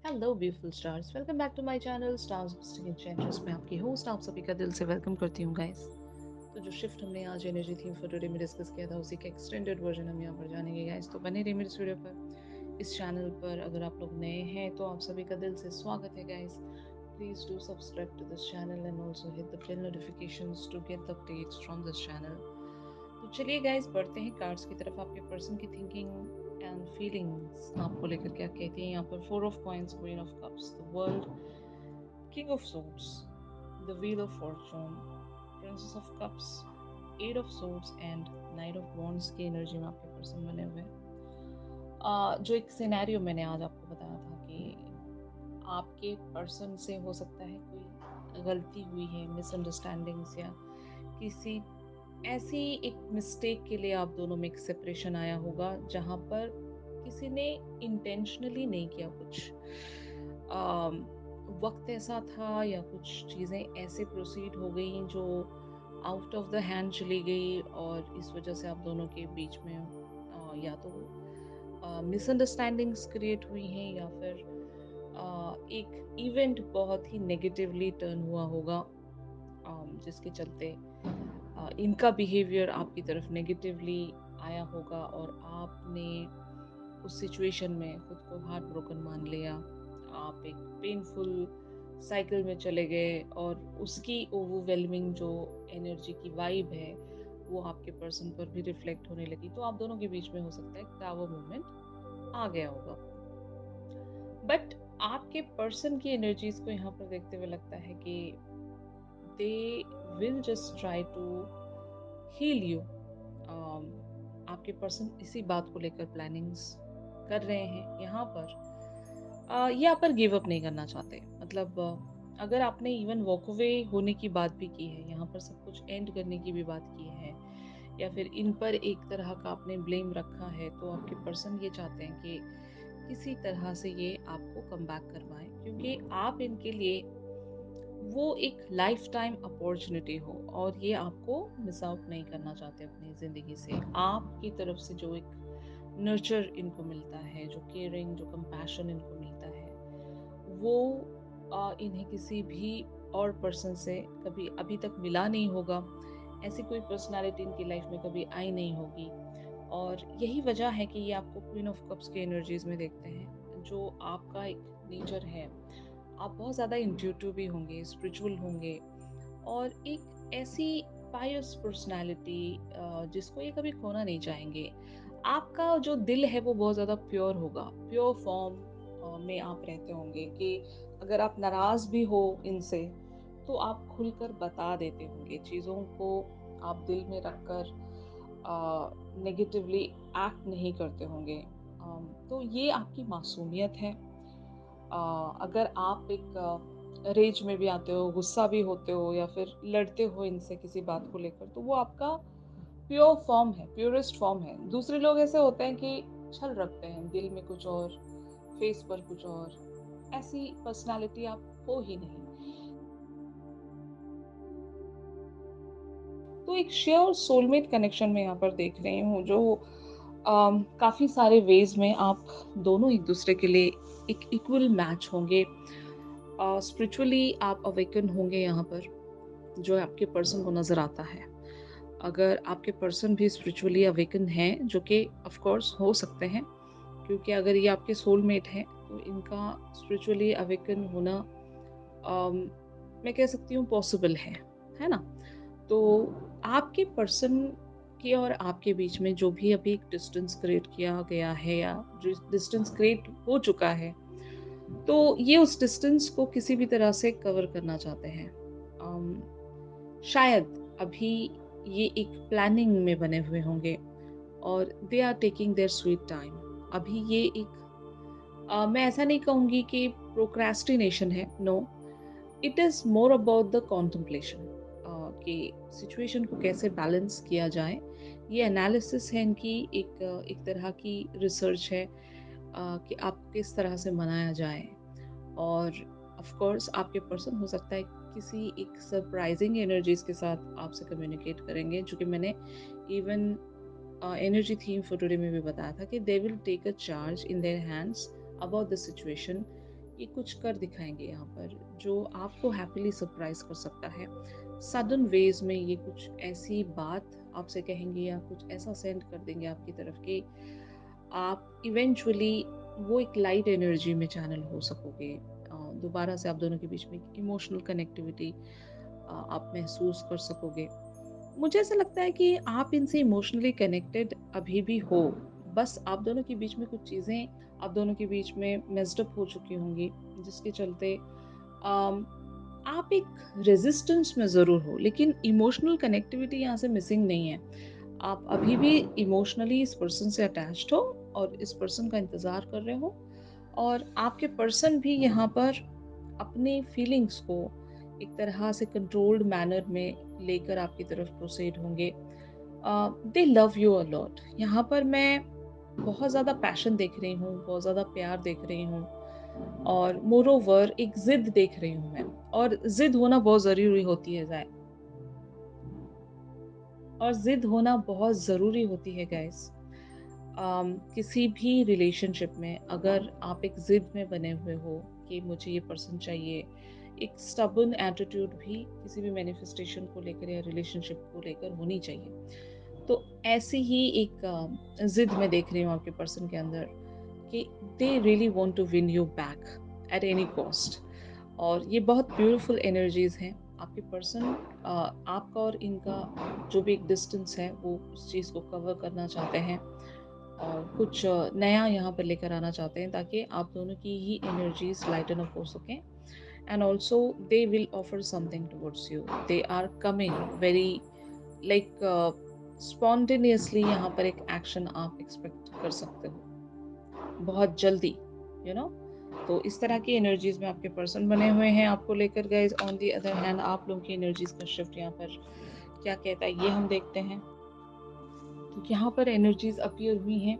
Hello beautiful stars, welcome back to my channel stars mystic enchantress में आपकी host आप सभी का दिल से वेलकम करती हूँ गाइस। तो जो शिफ्ट हमने आज एनर्जी थीम फॉर टुडे में डिस्कस किया था उसी का एक्सटेंडेड वर्जन हम यहाँ पर जानेंगे गाइस। तो बने रहिए मेरे इस वीडियो पर। इस चैनल पर अगर आप लोग नए हैं तो आप सभी का दिल से स्वागत है guys. Please do subscribe to this channel and also hit the bell notifications to get the updates from this channel. तो चलिए गाइस बढ़ते हैं कार्ड्स की तरफ। आपके पर्सन की थिंकिंग एंड फीलिंग्स आपको लेकर क्या कहती हैं। यहाँ पर 4 of Coins, Queen of Cups, the world, king of Swords, the wheel of Fortune, princess of cups, 8 of Swords and night of wands की एनर्जी में आपके पर्सन बने हुए हैं। जो एक सिनेरियो मैंने आज आपको बताया था कि आपके पर्सन से हो सकता है कोई गलती हुई है, मिसअंडरस्टैंडिंग्स या किसी ऐसी एक मिस्टेक के लिए आप दोनों में एक सेपरेशन आया होगा जहां पर किसी ने इंटेंशनली नहीं किया कुछ। अम, वक्त ऐसा था या कुछ चीज़ें ऐसे प्रोसीड हो गई जो आउट ऑफ द हैंड चली गई और इस वजह से आप दोनों के बीच में या तो मिसअंडरस्टैंडिंग्स क्रिएट हुई हैं या फिर एक इवेंट बहुत ही नेगेटिवली टर्न हुआ होगा, जिसके चलते इनका बिहेवियर आपकी तरफ नेगेटिवली आया होगा और आपने उस सिचुएशन में खुद को हार्ट ब्रोकन मान लिया। आप एक पेनफुल साइकिल में चले गए और उसकी ओवरवेलमिंग जो एनर्जी की वाइब है वो आपके पर्सन पर भी रिफ्लेक्ट होने लगी। तो आप दोनों के बीच में हो सकता है टावर मोमेंट आ गया होगा। बट आपके पर्सन की एनर्जीज को यहाँ पर देखते हुए लगता है कि they will just try to heal you. आपके पर्सन इसी बात को लेकर प्लानिंग्स कर रहे हैं यहाँ पर। ये यहाँ पर गिव अप नहीं करना चाहते। मतलब अगर आपने इवन वॉक अवे होने की बात भी की है, यहाँ पर सब कुछ एंड करने की भी बात की है या फिर इन पर एक तरह का आपने ब्लेम रखा है, तो आपके पर्सन ये चाहते हैं कि किसी तरह से ये आपको कम बैक करवाएं, क्योंकि आप इनके लिए वो एक लाइफ टाइम अपॉर्चुनिटी हो और ये आपको मिस आउट नहीं करना चाहते अपनी ज़िंदगी से। आपकी तरफ से जो एक नर्चर इनको मिलता है, जो केयरिंग, जो कंपैशन इनको मिलता है, वो इन्हें किसी भी और पर्सन से कभी अभी तक मिला नहीं होगा। ऐसी कोई पर्सनालिटी इनकी लाइफ में कभी आई नहीं होगी और यही वजह है कि ये आपको क्वीन ऑफ कप्स के एनर्जीज में देखते हैं। जो आपका एक नेचर है, आप बहुत ज़्यादा इंट्यूटिव भी होंगे, स्पिरिचुअल होंगे और एक ऐसी पायस पर्सनालिटी जिसको ये कभी खोना नहीं चाहेंगे। आपका जो दिल है वो बहुत ज़्यादा प्योर होगा, प्योर फॉर्म में आप रहते होंगे कि अगर आप नाराज़ भी हो इनसे तो आप खुलकर बता देते होंगे चीज़ों को। आप दिल में रखकर नेगेटिवली एक्ट नहीं करते होंगे। तो ये आपकी मासूमियत है। अगर आप एक रेज में भी आते हो, गुस्सा भी होते हो या फिर लड़ते हो इनसे किसी बात को लेकर, तो वो आपका प्योर फॉर्म है, प्योरेस्ट फॉर्म है। दूसरे लोग ऐसे होते हैं कि छल रखते हैं, दिल में कुछ और, फेस पर कुछ और। ऐसी पर्सनालिटी आप हो ही नहीं। तो एक शेयर सोलमेट कनेक्शन में यहाँ पर देख रही हूँ, जो काफ़ी सारे वेज में आप दोनों एक दूसरे के लिए एक इक्वल मैच होंगे। स्पिरिचुअली आप अवेकन होंगे यहाँ पर, जो आपके पर्सन को नज़र आता है। अगर आपके पर्सन भी स्पिरिचुअली अवेकन हैं, जो कि ऑफ कोर्स हो सकते हैं, क्योंकि अगर ये आपके सोलमेट हैं तो इनका स्पिरिचुअली अवेकन होना मैं कह सकती हूँ पॉसिबल है ना। तो आपके पर्सन के और आपके बीच में जो भी अभी एक डिस्टेंस क्रिएट किया गया है या जो डिस्टेंस क्रिएट हो चुका है, तो ये उस डिस्टेंस को किसी भी तरह से कवर करना चाहते हैं। शायद अभी ये एक प्लानिंग में बने हुए होंगे और they are taking their sweet time. अभी ये एक मैं ऐसा नहीं कहूँगी कि प्रोक्रेस्टिनेशन है, no, it is more about the contemplation कि सिचुएशन को कैसे बैलेंस किया जाए। ये एनालिसिस है इनकी, एक तरह की रिसर्च है कि आप किस तरह से मनाया जाए। और ऑफ कोर्स आपके पर्सन हो सकता है किसी एक सरप्राइजिंग एनर्जीज के साथ आपसे कम्युनिकेट करेंगे, जो कि मैंने even energy theme for today में भी बताया था कि they will take a charge in their hands about the situation, ये कुछ कर दिखाएंगे यहाँ पर जो आपको हैप्पीली सरप्राइज कर सकता है। सडन वेज में ये कुछ ऐसी बात आपसे कहेंगे या कुछ ऐसा सेंड कर देंगे आपकी तरफ कि आप इवेंचुअली वो एक लाइट एनर्जी में चैनल हो सकोगे। दोबारा से आप दोनों के बीच में इमोशनल कनेक्टिविटी आप महसूस कर सकोगे। मुझे ऐसा लगता है कि आप इनसे इमोशनली कनेक्टेड अभी भी हो, बस आप दोनों के बीच में कुछ चीज़ें आप दोनों के बीच में मेस्ड अप हो चुकी होंगी, जिसके चलते अम, आप एक रेजिस्टेंस में ज़रूर हो, लेकिन इमोशनल कनेक्टिविटी यहाँ से मिसिंग नहीं है। आप अभी भी इमोशनली इस पर्सन से अटैच्ड हो और इस पर्सन का इंतज़ार कर रहे हो, और आपके पर्सन भी यहाँ पर अपनी फीलिंग्स को एक तरह से कंट्रोल्ड मैनर में लेकर आपकी तरफ प्रोसीड होंगे। दे लव यू अ लॉट। यहाँ पर मैं बहुत ज़्यादा पैशन देख रही हूँ, बहुत ज़्यादा प्यार देख रही हूँ, और मोर ओवर एक जिद देख रही हूँ मैं। और जिद होना बहुत ज़रूरी होती है गाय और जिद होना बहुत ज़रूरी होती है गाइस। किसी भी रिलेशनशिप में अगर आप एक जिद में बने हुए हो कि मुझे ये पर्सन चाहिए, एक स्टबर्न एटीट्यूड भी किसी भी मैनिफेस्टेशन को लेकर या रिलेशनशिप को लेकर होनी चाहिए। तो ऐसी ही एक जिद मैं देख रही हूँ आपके पर्सन के अंदर कि they really want to win you back at any cost. और ये बहुत ब्यूटीफुल एनर्जीज हैं। आपके पर्सन आपका और इनका जो भी एक डिस्टेंस है वो उस चीज़ को कवर करना चाहते हैं और कुछ नया यहाँ पर लेकर आना चाहते हैं, ताकि आप दोनों की ही एनर्जीज लाइटन अप हो सकें। And also they will offer something towards you. They are coming very like spontaneously. यहाँ पर एक एक्शन आप एक्सपेक्ट कर सकते हो बहुत जल्दी, यू नो। तो इस तरह की एनर्जीज में आपके पर्सन बने हुए हैं आपको लेकर। Guys on the other hand आप लोगों की एनर्जीज का शिफ्ट यहाँ पर क्या कहता है ये हम देखते हैं। तो यहाँ पर एनर्जीज अपीयर हुई हैं।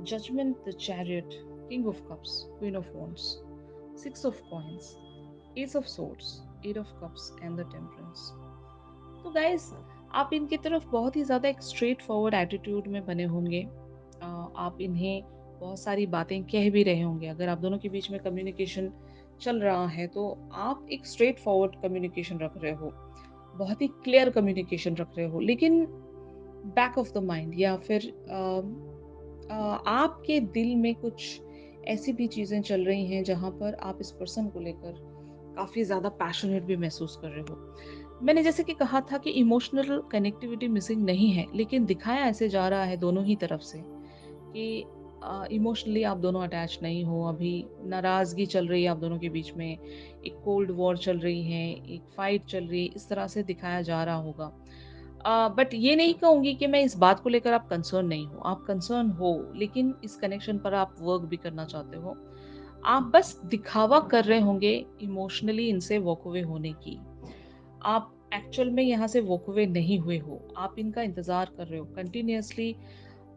Judgement, the chariot, king of cups, queen of wands, six of coins, ace of swords, eight of cups and the temperance. तो गाइस आप इनकी तरफ बहुत ही ज़्यादा एक स्ट्रेट फॉरवर्ड एटीट्यूड में बने होंगे। आप इन्हें बहुत सारी बातें कह भी रहे होंगे। अगर आप दोनों के बीच में कम्युनिकेशन चल रहा है तो आप एक स्ट्रेट फॉरवर्ड कम्युनिकेशन रख रहे हो, बहुत ही क्लियर कम्युनिकेशन रख रहे हो, लेकिन बैक ऑफ द माइंड या फिर आपके दिल में कुछ ऐसी भी चीज़ें चल रही हैं जहाँ पर आप इस पर्सन को लेकर काफ़ी ज़्यादा पैशनेट भी महसूस कर रहे हो। मैंने जैसे कि कहा था कि इमोशनल कनेक्टिविटी मिसिंग नहीं है, लेकिन दिखाया ऐसे जा रहा है दोनों ही तरफ से कि इमोशनली आप दोनों अटैच नहीं हो। अभी नाराज़गी चल रही है आप दोनों के बीच में, एक कोल्ड वॉर चल रही है, एक फाइट चल रही है, इस तरह से दिखाया जा रहा होगा। बट ये नहीं कहूँगी कि मैं इस बात को लेकर आप कंसर्न नहीं हो, आप कंसर्न हो, लेकिन इस कनेक्शन पर आप वर्क भी करना चाहते हो। आप बस दिखावा कर रहे होंगे इमोशनली इनसे वॉक अवे होने की। आप एक्चुअल में यहाँ से वॉक अवे नहीं हुए हो, आप इनका इंतज़ार कर रहे हो कंटिन्यूअसली।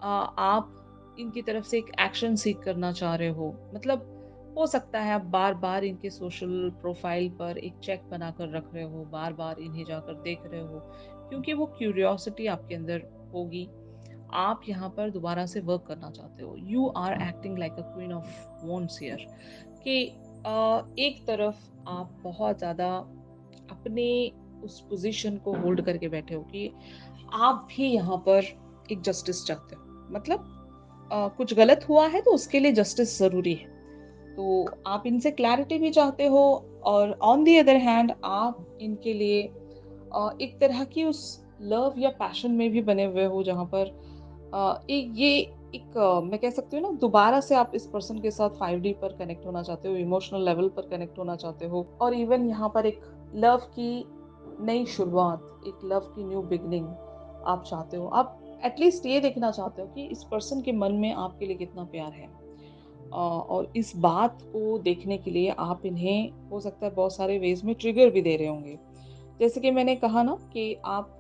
आप इनकी तरफ से एक एक्शन सीक करना चाह रहे हो। मतलब हो सकता है आप बार-बार इनके सोशल प्रोफाइल पर एक चेक बनाकर रख रहे हो, बार-बार इन्हें जाकर देख रहे हो, क्योंकि वो क्यूरियोसिटी आपके अंदर होगी। आप यहाँ पर दोबारा से वर्क करना चाहते हो। You are acting like a queen of wands here कि एक तरफ आप बहुत ज़्यादा अपने उस पोजीशन को होल्ड करके बैठे हो कि आप भी यहाँ पर एक जस्टिस चाहते हो। मतलब कुछ गलत हुआ है तो उसके लिए जस्टिस ज़रूरी है। तो आप इनसे क्लैरिटी भी चाहते हो, और ऑन द अदर हैंड आप इनके लिए एक तरह की उस लव या पैशन में भी बने हुए हो, जहाँ पर मैं कह सकती हूँ ना, दोबारा से आप इस पर्सन के साथ 5D पर कनेक्ट होना चाहते हो, इमोशनल लेवल पर कनेक्ट होना चाहते हो, और इवन यहाँ पर एक लव की नई शुरुआत, एक लव की न्यू बिगनिंग आप चाहते हो। आप एटलीस्ट ये देखना चाहते हो कि इस पर्सन के मन में आपके लिए कितना प्यार है। और इस बात को देखने के लिए आप इन्हें हो सकता है बहुत सारे वेज में ट्रिगर भी दे रहे होंगे। जैसे कि मैंने कहा ना कि आप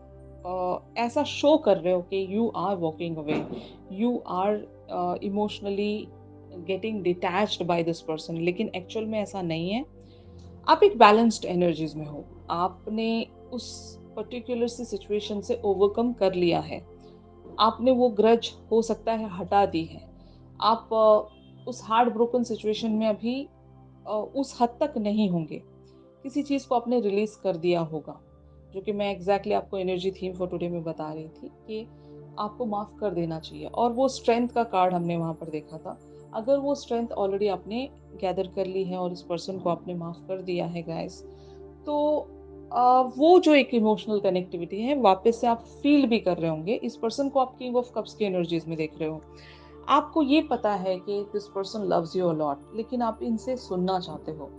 ऐसा शो कर रहे हो कि you are walking away, you are emotionally getting detached by this person, लेकिन एक्चुअल में ऐसा नहीं है। आप एक बैलेंस्ड एनर्जीज में हो। आपने उस पर्टिकुलर सी सिचुएशन से ओवरकम कर लिया है। आपने वो ग्रज हो सकता है हटा दी है। आप उस हार्ट ब्रोकन सिचुएशन में अभी उस हद तक नहीं होंगे। किसी चीज़ को आपने रिलीज़ कर दिया होगा, जो कि मैं एग्ज़ैक्टली आपको एनर्जी थीम फॉर टुडे में बता रही थी कि आपको माफ़ कर देना चाहिए, और वो स्ट्रेंथ का कार्ड हमने वहाँ पर देखा था। अगर वो स्ट्रेंथ ऑलरेडी आपने गैदर कर ली है और इस पर्सन को आपने माफ़ कर दिया है गाइस, तो वो जो एक इमोशनल कनेक्टिविटी है वापस से आप फ़ील भी कर रहे होंगे। इस पर्सन को आप किंग ऑफ कप्स की एनर्जीज़ में देख रहे हो। आपको ये पता है कि this person loves you a lot, लेकिन आप इनसे सुनना चाहते हो।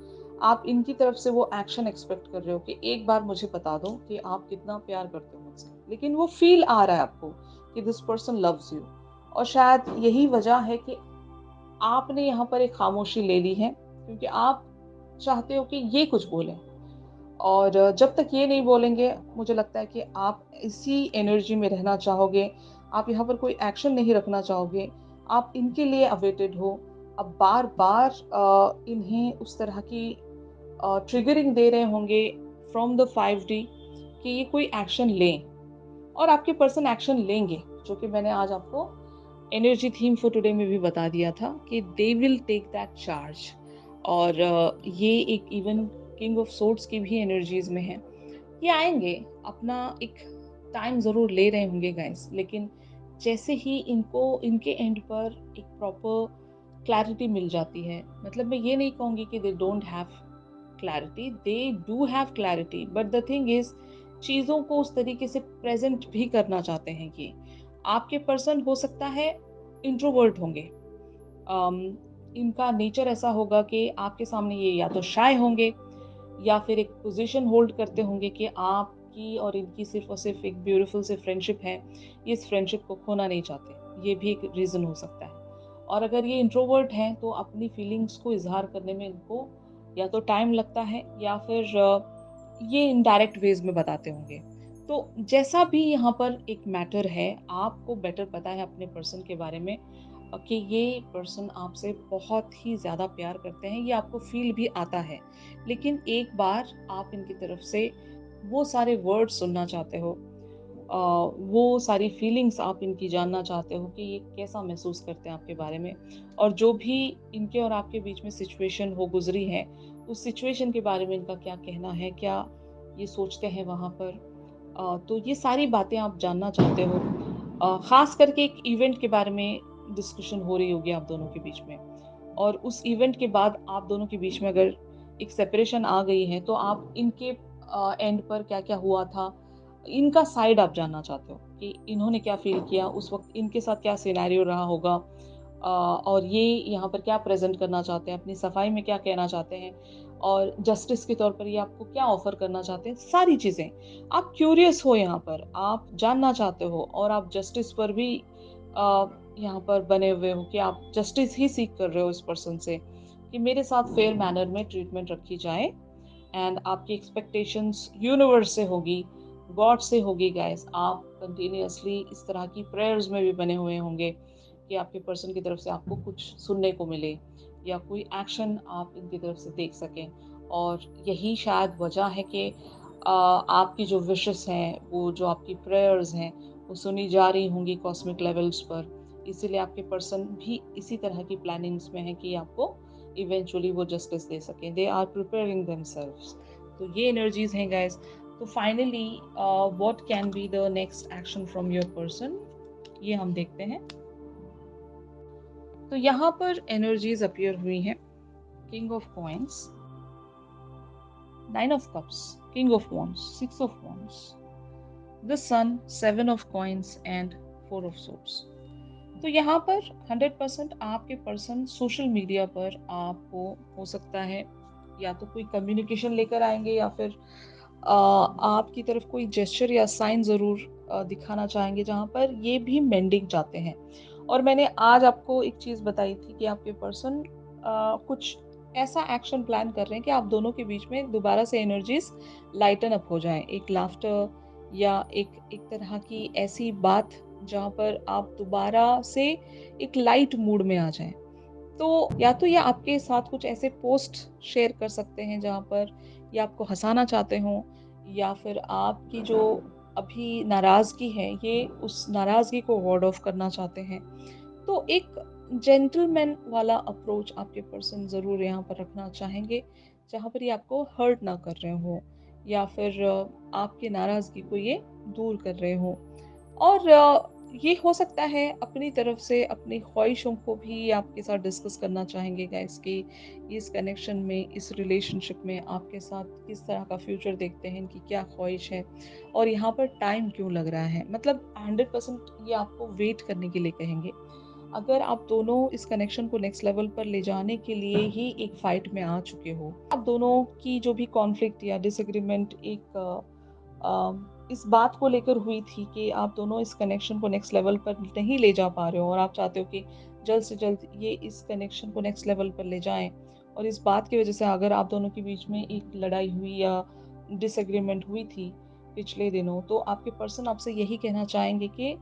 आप इनकी तरफ से वो एक्शन एक्सपेक्ट कर रहे हो कि एक बार मुझे बता दो कि आप कितना प्यार करते हो मुझसे। लेकिन वो फ़ील आ रहा है आपको कि दिस पर्सन लव्स यू, और शायद यही वजह है कि आपने यहाँ पर एक खामोशी ले ली है, क्योंकि आप चाहते हो कि ये कुछ बोलें। और जब तक ये नहीं बोलेंगे, मुझे लगता है कि आप इसी एनर्जी में रहना चाहोगे, आप यहाँ पर कोई एक्शन नहीं रखना चाहोगे, आप इनके लिए अवेटेड हो। अब बार-बार इन्हें उस तरह की ट्रिगरिंग दे रहे होंगे फ्रॉम द 5D कि ये कोई एक्शन लें, और आपके पर्सन एक्शन लेंगे, जो कि मैंने आज आपको एनर्जी थीम फॉर टुडे में भी बता दिया था कि they will take that charge. और ये एक इवन किंग ऑफ सोर्ड्स की भी एनर्जीज में है। ये आएँगे, अपना एक टाइम ज़रूर ले रहे होंगे गाइस, लेकिन जैसे ही इनको इनके एंड पर एक प्रॉपर क्लैरिटी मिल जाती है, मतलब मैं ये नहीं कहूँगी कि they don't have clarity, they do have clarity, but the thing is चीज़ों को उस तरीके से प्रेज़ेंट भी करना चाहते हैं ये। आपके पर्सन हो सकता है इंट्रोवर्ट होंगे। अम, इनका नेचर ऐसा होगा कि आपके सामने ये या तो शाय होंगे, या फिर एक पोजीशन होल्ड करते होंगे कि आपकी और इनकी सिर्फ़ और सिर्फ़ एक ब्यूटीफुल सी फ्रेंडशिप है, ये इस फ्रेंडशिप को खोना नहीं चाहते। ये भी एक रीज़न हो सकता है। और अगर ये इंट्रोवर्ट हैं, तो अपनी फीलिंग्स को इज़हार करने में इनको या तो टाइम लगता है, या फिर ये इनडायरेक्ट वेज़ में बताते होंगे। तो जैसा भी यहाँ पर एक मैटर है, आपको बेटर पता है अपने पर्सन के बारे में, कि ये पर्सन आपसे बहुत ही ज़्यादा प्यार करते हैं, ये आपको फ़ील भी आता है। लेकिन एक बार आप इनकी तरफ से वो सारे वर्ड्स सुनना चाहते हो, वो सारी फीलिंग्स आप इनकी जानना चाहते हो कि ये कैसा महसूस करते हैं आपके बारे में, और जो भी इनके और आपके बीच में सिचुएशन हो गुज़री है, उस सिचुएशन के बारे में इनका क्या कहना है, क्या ये सोचते हैं वहाँ पर। तो ये सारी बातें आप जानना चाहते हो। ख़ास करके एक इवेंट के बारे में डिस्कशन हो रही होगी आप दोनों के बीच में, और उस इवेंट के बाद आप दोनों के बीच में अगर एक सेपरेशन आ गई है, तो आप इनके एंड पर क्या-क्या हुआ था, इनका साइड आप जानना चाहते हो कि इन्होंने क्या फ़ील किया, उस वक़्त इनके साथ क्या सिनेरियो रहा होगा, और ये यहाँ पर क्या प्रेज़ेंट करना चाहते हैं, अपनी सफाई में क्या कहना चाहते हैं, और जस्टिस के तौर पर ये आपको क्या ऑफ़र करना चाहते हैं, सारी चीज़ें। आप क्यूरियस हो यहाँ पर, आप जानना चाहते हो, और आप जस्टिस पर भी अ, यहाँ पर बने हुए हो कि आप जस्टिस ही सीक कर रहे हो इस पर्सन से, कि मेरे साथ फेयर मैनर में ट्रीटमेंट रखी जाए। एंड आपकी एक्सपेक्टेशंस यूनिवर्स से होगी, गॉड से होगी गाइस। आप कंटिन्यूअसली इस तरह की प्रेयर्स में भी बने हुए होंगे कि आपके पर्सन की तरफ से आपको कुछ सुनने को मिले, या कोई एक्शन आप इनकी तरफ से देख सकें। और यही शायद वजह है कि आपकी जो विशेस हैं, वो जो आपकी प्रेयर्स हैं, वो सुनी जा रही होंगी कॉस्मिक लेवल्स पर। इसीलिए आपके पर्सन भी इसी तरह की प्लानिंग्स में है कि आपको इवेंचुअली वो जस्टिस दे सकें। They are preparing themselves. तो ये एनर्जीज हैं गाइस। तो finally what can be the next action from your person, ये हम देखते हैं। तो यहाँ पर एनर्जीज अपीयर हुई हैं। King of coins, nine of cups, king of wands, six of wands, the sun, seven of coins and four of swords। तो यहाँ पर 100% आपके पर्सन सोशल मीडिया पर आपको हो सकता है या तो कोई कम्युनिकेशन लेकर आएंगे, या फिर आपकी तरफ कोई जेस्चर या साइन ज़रूर दिखाना चाहेंगे, जहाँ पर ये भी मेंडिंग चाहते हैं। और मैंने आज आपको एक चीज़ बताई थी कि आपके पर्सन कुछ ऐसा एक्शन प्लान कर रहे हैं कि आप दोनों के बीच में दोबारा से एनर्जीज लाइटन अप हो जाएं, एक लाफ्टर या एक तरह की ऐसी बात जहाँ पर आप दोबारा से एक लाइट मूड में आ जाएं। तो या तो ये आपके साथ कुछ ऐसे पोस्ट शेयर कर सकते हैं जहाँ पर ये आपको हँसाना चाहते हों, या फिर आपकी जो अभी नाराज़गी है, ये उस नाराज़गी को वार्ड ऑफ करना चाहते हैं। तो एक जेंटलमैन वाला अप्रोच आपके पर्सन ज़रूर यहाँ पर रखना चाहेंगे, जहाँ पर ये आपको हर्ट ना कर रहे हों या फिर आपकी नाराज़गी को ये दूर कर रहे हों। और ये हो सकता है अपनी तरफ से अपनी ख्वाहिशों को भी आपके साथ डिस्कस करना चाहेंगे गाइस कि इस कनेक्शन में, इस रिलेशनशिप में आपके साथ किस तरह का फ्यूचर देखते हैं, इनकी क्या ख्वाहिश है और यहाँ पर टाइम क्यों लग रहा है। मतलब 100% ये आपको वेट करने के लिए कहेंगे। अगर आप दोनों इस कनेक्शन को नेक्स्ट लेवल पर ले जाने के लिए ही एक फाइट में आ चुके हो, आप दोनों की जो भी कॉन्फ्लिक्ट या डिसएग्रीमेंट एक इस बात को लेकर हुई थी कि आप दोनों इस कनेक्शन को नेक्स्ट लेवल पर नहीं ले जा पा रहे हो और आप चाहते हो कि जल्द से जल्द ये इस कनेक्शन को नेक्स्ट लेवल पर ले जाएं, और इस बात की वजह से अगर आप दोनों के बीच में एक लड़ाई हुई या डिसएग्रीमेंट हुई थी पिछले दिनों, तो आपके पर्सन आपसे यही कहना चाहेंगे कि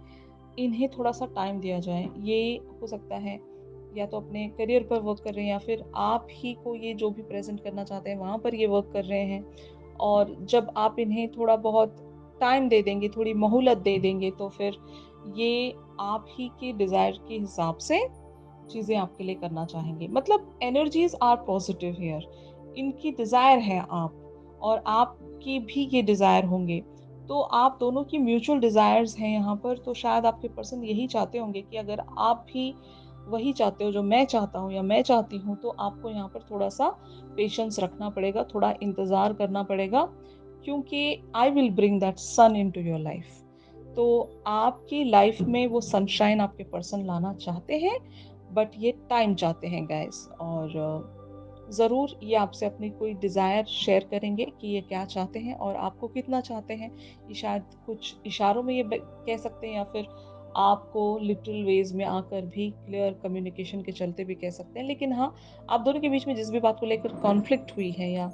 इन्हें थोड़ा-सा टाइम दिया जाए। ये हो सकता है या तो अपने करियर पर वर्क कर रहे हैं या फिर आप ही को ये जो भी प्रेज़ेंट करना चाहते हैं, वहाँ पर ये वर्क कर रहे हैं। और जब आप इन्हें थोड़ा बहुत टाइम दे देंगे, थोड़ी मोहलत दे देंगे, तो फिर ये आप ही के डिज़ायर के हिसाब से चीज़ें आपके लिए करना चाहेंगे। मतलब एनर्जीज़ आर पॉज़िटिव हियर। इनकी डिज़ायर है आप और आपकी भी ये डिज़ायर होंगे। तो आप दोनों की म्यूचुअल डिज़ायर्स हैं यहाँ पर, तो शायद आपके पर्सन यही चाहते होंगे कि अगर आप भी वही चाहते हो जो मैं चाहता हूँ या मैं चाहती हूँ, तो आपको यहाँ पर थोड़ा-सा पेशेंस रखना पड़ेगा, थोड़ा इंतज़ार करना पड़ेगा, क्योंकि I will bring that sun into your life. तो आपकी लाइफ में वो सनशाइन आपके पर्सन लाना चाहते हैं, बट ये टाइम चाहते हैं गाइस। और ज़रूर ये आपसे अपनी कोई डिज़ायर शेयर करेंगे कि ये क्या चाहते हैं और आपको कितना चाहते हैं। ये शायद कुछ इशारों में ये कह सकते हैं या फिर आपको लिटिल वेज में आकर भी क्लियर कम्युनिकेशन के चलते भी कह सकते हैं। लेकिन हाँ, आप दोनों के बीच में जिस भी बात को लेकर कॉन्फ्लिक्ट हुई है या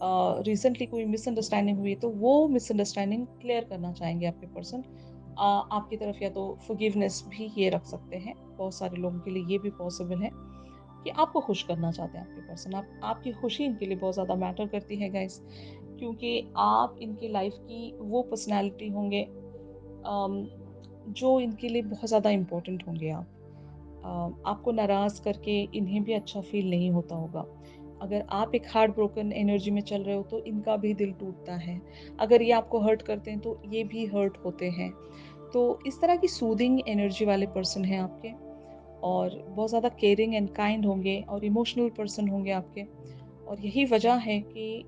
रिसेंटली कोई मिसअंडरस्टैंडिंग हुई है, तो वो मिसअंडरस्टैंडिंग क्लियर करना चाहेंगे आपके पर्सन। आपकी तरफ या तो फॉरगिवनेस भी ये रख सकते हैं। बहुत सारे लोगों के लिए ये भी पॉसिबल है कि आपको खुश करना चाहते हैं आपके पर्सन। आपकी खुशी इनके लिए बहुत ज़्यादा मैटर करती है गाइस, क्योंकि आप इनकी लाइफ की वो पर्सनैलिटी होंगे जो इनके लिए बहुत ज़्यादा इम्पोर्टेंट होंगे आप। आपको नाराज़ करके इन्हें भी अच्छा फ़ील नहीं होता होगा। अगर आप एक हार्ट ब्रोकन एनर्जी में चल रहे हो, तो इनका भी दिल टूटता है। अगर ये आपको हर्ट करते हैं, तो ये भी हर्ट होते हैं। तो इस तरह की सूदिंग एनर्जी वाले पर्सन हैं आपके, और बहुत ज़्यादा केयरिंग एंड काइंड होंगे और इमोशनल पर्सन होंगे आपके। और यही वजह है कि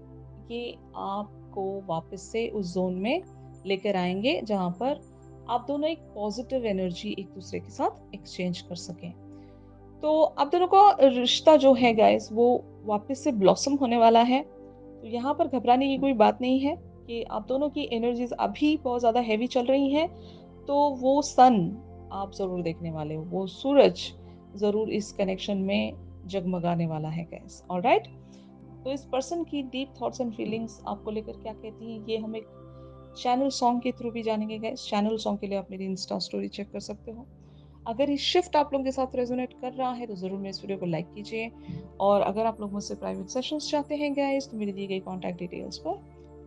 ये आपको वापस से उस ज़ोन में लेकर आएँगे जहाँ पर आप दोनों एक पॉज़िटिव एनर्जी एक-दूसरे के साथ एक्सचेंज कर सकें। तो आप दोनों का रिश्ता जो है गाइस, वो वापस से ब्लॉसम होने वाला है। तो यहाँ पर घबराने की कोई बात नहीं है कि आप दोनों की एनर्जीज़ अभी बहुत ज़्यादा हेवी चल रही हैं, तो वो सन आप ज़रूर देखने वाले हो, वो सूरज ज़रूर इस कनेक्शन में जगमगाने वाला है गाइस, ऑलराइट? तो इस पर्सन की डीप थॉट्स एंड फीलिंग्स आपको लेकर क्या कहती हैं, ये हम एक चैनल सॉन्ग के थ्रू भी जानेंगे गाइस। चैनल सॉन्ग के लिए आप मेरी इंस्टा स्टोरी चेक कर सकते हो। अगर ये शिफ्ट आप लोगों के साथ रेजोनेट कर रहा है, तो ज़रूर मेरे इस वीडियो को लाइक कीजिए। और अगर आप लोग मुझसे प्राइवेट सेशंस चाहते हैं गाइस, तो मेरी दी गई कॉन्टैक्ट डिटेल्स पर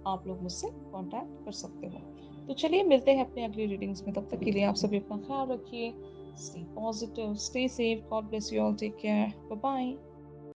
आप लोग मुझसे कॉन्टैक्ट कर सकते हो। तो चलिए मिलते हैं अपने अगली रीडिंग्स में। तब तक के लिए आप सभी अपना ख्याल रखिए। Stay positive, stay safe, God bless you all, take care, bye bye.